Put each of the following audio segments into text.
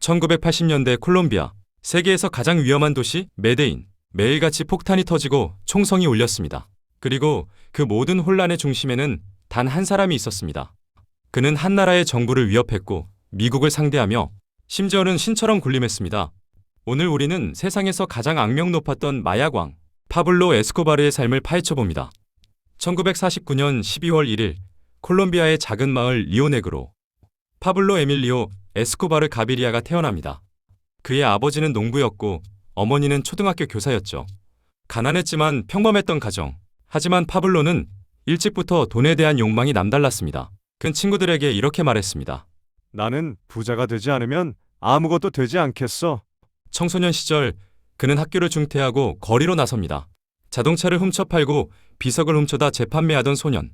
1980년대 콜롬비아, 세계에서 가장 위험한 도시 메데인, 매일같이 폭탄이 터지고 총성이 울렸습니다. 그리고 그 모든 혼란의 중심에는 단 한 사람이 있었습니다. 그는 한 나라의 정부를 위협했고 미국을 상대하며 심지어는 신처럼 군림했습니다. 오늘 우리는 세상에서 가장 악명 높았던 마약왕 파블로 에스코바르의 삶을 파헤쳐봅니다. 1949년 12월 1일 콜롬비아의 작은 마을 리오네그로, 파블로 에밀리오 에스코바르 가비리아가 태어납니다. 그의 아버지는 농부였고 어머니는 초등학교 교사였죠. 가난했지만 평범했던 가정. 하지만 파블로는 일찍부터 돈에 대한 욕망이 남달랐습니다. 그는 친구들에게 이렇게 말했습니다. 나는 부자가 되지 않으면 아무것도 되지 않겠어. 청소년 시절 그는 학교를 중퇴하고 거리로 나섭니다. 자동차를 훔쳐 팔고 비석을 훔쳐다 재판매하던 소년.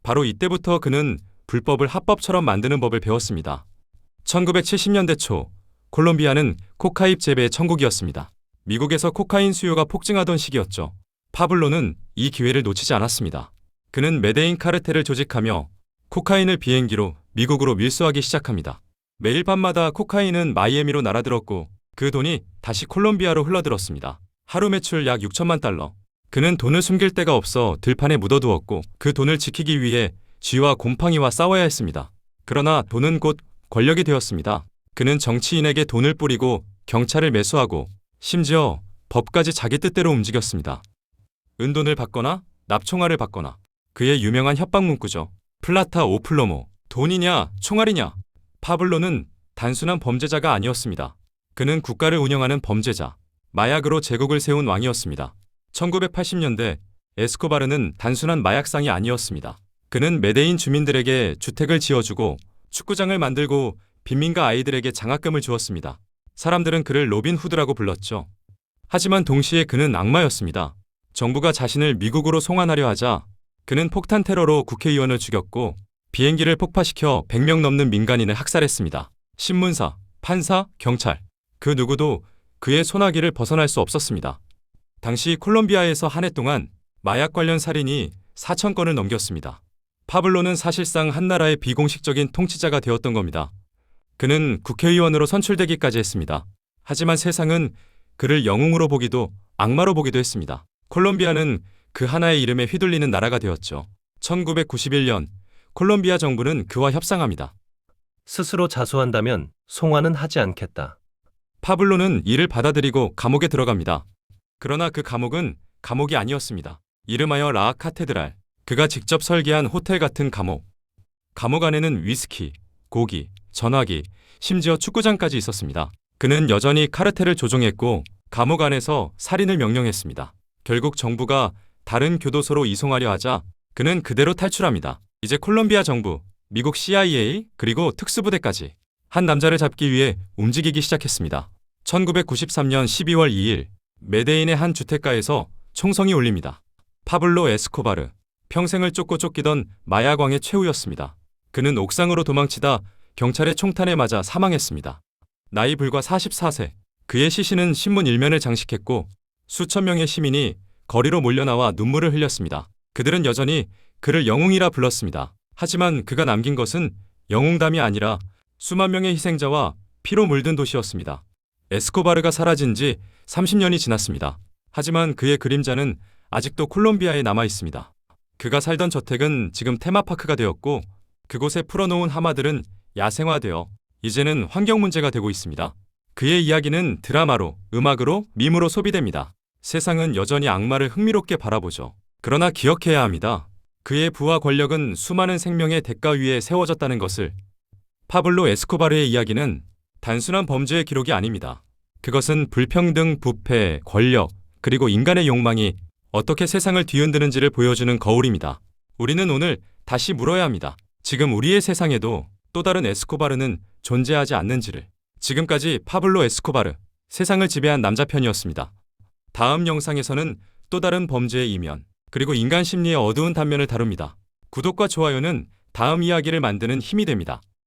바로 이때부터 그는 불법을 합법처럼 만드는 법을 배웠습니다. 1970년대 초 콜롬비아는 코카잎 재배의 천국이었습니다. 미국에서 코카인 수요가 폭증하던 시기였죠. 파블로는 이 기회를 놓치지 않았습니다. 그는 메데인 카르텔을 조직하며 코카인을 비행기로 미국으로 밀수하기 시작합니다. 매일 밤마다 코카인은 마이애미로 날아들었고 그 돈이 다시 콜롬비아로 흘러들었습니다. 하루 매출 약 6천만 달러. 그는 돈을 숨길 데가 없어 들판에 묻어두었고 그 돈을 지키기 위해 쥐와 곰팡이와 싸워야 했습니다. 그러나 돈은 곧 권력이 되었습니다. 그는 정치인에게 돈을 뿌리고 경찰을 매수하고 심지어 법까지 자기 뜻대로 움직였습니다. 은돈을 받거나 납총알을 받거나. 그의 유명한 협박 문구죠. 플라타 오 플로모. 돈이냐 총알이냐. 파블로는 단순한 범죄자가 아니었습니다. 그는 국가를 운영하는 범죄자, 마약으로 제국을 세운 왕이었습니다. 1980년대 에스코바르는 단순한 마약상이 아니었습니다. 그는 메데인 주민들에게 주택을 지어주고 축구장을 만들고 빈민가 아이들에게 장학금을 주었습니다. 사람들은 그를 로빈 후드라고 불렀죠. 하지만 동시에 그는 악마였습니다. 정부가 자신을 미국으로 송환하려 하자 그는 폭탄 테러로 국회의원을 죽였고 비행기를 폭파시켜 100명 넘는 민간인을 학살했습니다. 신문사, 판사, 경찰, 그 누구도 그의 소나기를 벗어날 수 없었습니다. 당시 콜롬비아에서 한 해 동안 마약 관련 살인이 4,000건을 넘겼습니다. 파블로는 사실상 한 나라의 비공식적인 통치자가 되었던 겁니다. 그는 국회의원으로 선출되기까지 했습니다. 하지만 세상은 그를 영웅으로 보기도 악마로 보기도 했습니다. 콜롬비아는 그 하나의 이름에 휘둘리는 나라가 되었죠. 1991년 콜롬비아 정부는 그와 협상합니다. 스스로 자수한다면 송환은 하지 않겠다. 파블로는 이를 받아들이고 감옥에 들어갑니다. 그러나 그 감옥은 감옥이 아니었습니다. 이름하여 라 카테드랄. 그가 직접 설계한 호텔 같은 감옥. 감옥 안에는 위스키, 고기, 전화기, 심지어 축구장까지 있었습니다. 그는 여전히 카르텔을 조종했고 감옥 안에서 살인을 명령했습니다. 결국 정부가 다른 교도소로 이송하려 하자 그는 그대로 탈출합니다. 이제 콜롬비아 정부, 미국 CIA, 그리고 특수부대까지 한 남자를 잡기 위해 움직이기 시작했습니다. 1993년 12월 2일 메데인의 한 주택가에서 총성이 울립니다. 파블로 에스코바르, 평생을 쫓고 쫓기던 마약왕의 최후였습니다. 그는 옥상으로 도망치다 경찰의 총탄에 맞아 사망했습니다. 나이 불과 44세. 그의 시신은 신문 일면을 장식했고 수천 명의 시민이 거리로 몰려나와 눈물을 흘렸습니다. 그들은 여전히 그를 영웅이라 불렀습니다. 하지만 그가 남긴 것은 영웅담이 아니라 수만 명의 희생자와 피로 물든 도시였습니다. 에스코바르가 사라진 지 30년이 지났습니다. 하지만 그의 그림자는 아직도 콜롬비아에 남아 있습니다. 그가 살던 저택은 지금 테마파크가 되었고 그곳에 풀어놓은 하마들은 야생화되어 이제는 환경 문제가 되고 있습니다. 그의 이야기는 드라마로, 음악으로, 밈으로 소비됩니다. 세상은 여전히 악마를 흥미롭게 바라보죠. 그러나 기억해야 합니다. 그의 부와 권력은 수많은 생명의 대가 위에 세워졌다는 것을. 파블로 에스코바르의 이야기는 단순한 범죄의 기록이 아닙니다. 그것은 불평등, 부패, 권력, 그리고 인간의 욕망이 어떻게 세상을 뒤흔드는지를 보여주는 거울입니다. 우리는 오늘 다시 물어야 합니다. 지금 우리의 세상에도 또 다른 에스코바르는 존재하지 않는지를. 지금까지 파블로 에스코바르, 세상을 지배한 남자 편이었습니다. 다음 영상에서는 또 다른 범죄의 이면, 그리고 인간 심리의 어두운 단면을 다룹니다. 구독과 좋아요는 다음 이야기를 만드는 힘이 됩니다.